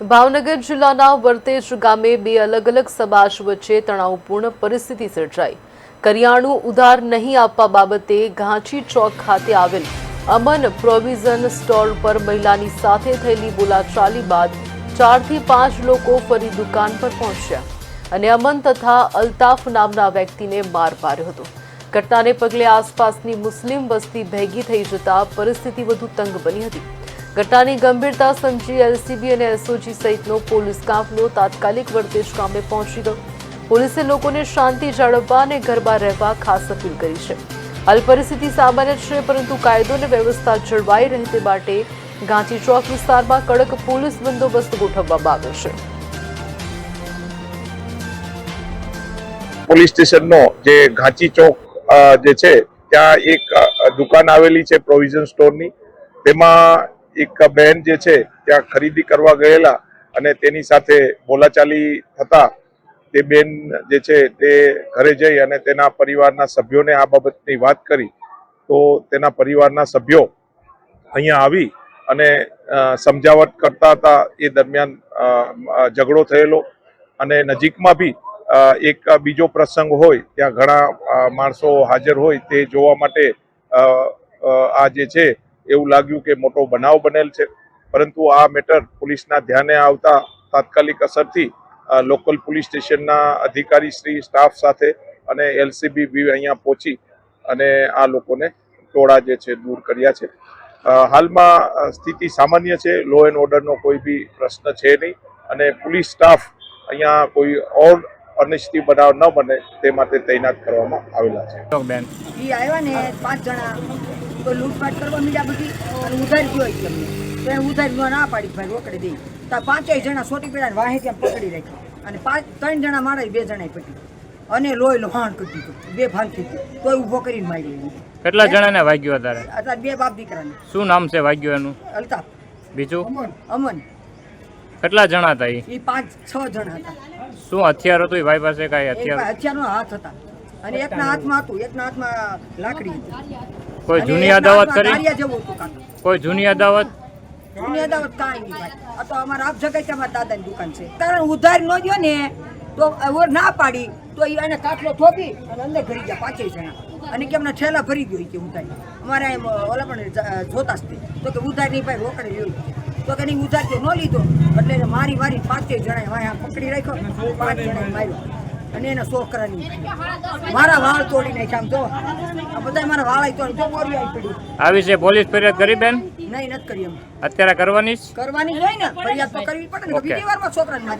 ભાવનગર જિલ્લાના વર્તેજ ગામે બે અલગ અલગ સમાજ વચ્ચે તણાવપૂર્ણ પરિસ્થિતિ સર્જાઈ। કરિયાણું ઉધાર નહીં આપવા બાબતે ઘાંચી ચોક ખાતે આવેલ અમન પ્રોવિઝન સ્ટોર પર મહિલાની સાથે થયેલી બોલાચાલી બાદ 4 થી 5 લોકો ફરી દુકાન પર પહોંચ્યા અને અમન તથા અલ્તાફ નામના વ્યક્તિને માર માર્યો હતો। ઘટનાને પગલે આસપાસની મુસ્લિમ વસ્તી ભેગી થઈ જતા પરિસ્થિતિ વધુ તંગ બની હતી। ઘટનાની ગંભીરતા સમજી એલસીબી અને એસઓજી સહિતનો પોલીસ કાફલો તાત્કાલિક વર્તેજ ગામે પહોંચી ગયો। પોલીસે લોકોને શાંતિ જાળવવા અને ઘરમાં રહેવા ખાસ અપીલ કરી છે। હાલ પરિસ્થિતિ સામાન્ય છે, પરંતુ કાયદો અને વ્યવસ્થા જળવાઈ રહે તે માટે ઘાંચી ચોક વિસ્તારમાં કડક પોલીસ બંદોબસ્ત ગોઠવવામાં આવ્યો છે। પોલીસ સ્ટેશનનો જે ઘાંચી ચોક જે છે ત્યાં એક દુકાન આવેલી છે પ્રોવિઝન સ્ટોરની। તેમાં એક બહેન જે છે ત્યાં ખરીદી કરવા ગયેલા અને તેની સાથે બોલાચાલી થતા તે બેન જે છે તે ઘરે જઈ અને તેના પરિવારના સભ્યોને આ બાબતની વાત કરી, તો તેના પરિવારના સભ્યો અહીંયા આવી અને સમજાવટ કરતા હતા। એ દરમિયાન ઝઘડો થયેલો અને નજીકમાં બી એક બીજો પ્રસંગ હોય ત્યાં ઘણા માણસો હાજર હોય તે જોવા માટે આ જે છે એવું લાગ્યું કે મોટો બનાવ બનેલ છે, પરંતુ આ મેટર પોલીસના ધ્યાને આવતા તાત્કાલિક અસરથી લોકલ પોલીસ સ્ટેશનના અધિકારી શ્રી સ્ટાફ સાથે અને એલસીબી બી અહીંયા પહોંચી અને આ લોકોને ટોળા જે છે દૂર કર્યા છે। હાલમાં સ્થિતિ સામાન્ય છે, લો એન્ડ ઓર્ડરનો કોઈ બી પ્રશ્ન છે નહીં અને પોલીસ સ્ટાફ અહીંયા કોઈ ઓર અનિશ્ચિત બનાવ ન બને તે માટે તૈનાત કરવામાં આવેલા છે। એ આવ્યા ને 5 જણા તો લૂંટફાટ કરવા મીડા બધી અને ઉધાર ગયો તમને તો ઉધાર ગયો ના પાડી ભાઈ રોકડે દઈ તો 5 જણા સોટી પેડા વાહે ત્યાં પકડી રાખ્યા અને 3 જણા મારા 2 જણા પટી અને લોહી લોહાણ કરી દીધું, 2 ભાગ થઈ ગયું તોય ઊભો કરીને મારી। કેટલા જણાને વાગ્યો અત્યારે? અત્યારે 2 બાપ દીકરાને। શું નામ છે વાગ્યો એનું? અલ્તાફ। બીજું? અમન। કેટલા જણા હતા એ? 5-6 જણા હતા। શું હથિયાર હતું એ ભાઈ પાસે? કઈ હથિયાર? હથિયારનો હાથ હતા અને એકના હાથમાં હતું, એકના હાથમાં લાકડી હતી। કોઈ જૂની અદાવત કરી? જેવું હતું કાકા। કોઈ જૂની અદાવત? જૂની અદાવત કાંઈ નહીં ભાઈ, આ તો અમારા આપ જગ્યાએ કે અમારા દાદાની દુકાન છે, કારણ ઉધાર ન ગયો ને તો ના પાડી તો એને કાટલો થોપી અને અંદર ઘરી ગયા 5 જણા અને કે એમના ઠેલા ભરી ગયો કે ઉધાર। અમારે એમ ઓલા પણ જોતા જ તો કે ઉધાર નહીં ભાઈ રોકડે લ્યો તો કે નહીં ઉધાર તો ન લીધો એટલે મારી 5 જણાએ વાયા પકડી રાખ્યો, 5 જણાએ માર્યો અને એના છોકરાની મારા વાળ તોડી નાખ્યા। આમ જો આ બધા મારા વાળ તોડી તો બોરી આવી પડી। આ વિશે પોલીસ ફરિયાદ કરી બેન? નહીં નથી કરી, એમ અત્યારે કરવાની કરવાની જ હોય ને, ફરિયાદ તો કરવી પડે ને, બીજી વારમાં છોકરાને મારી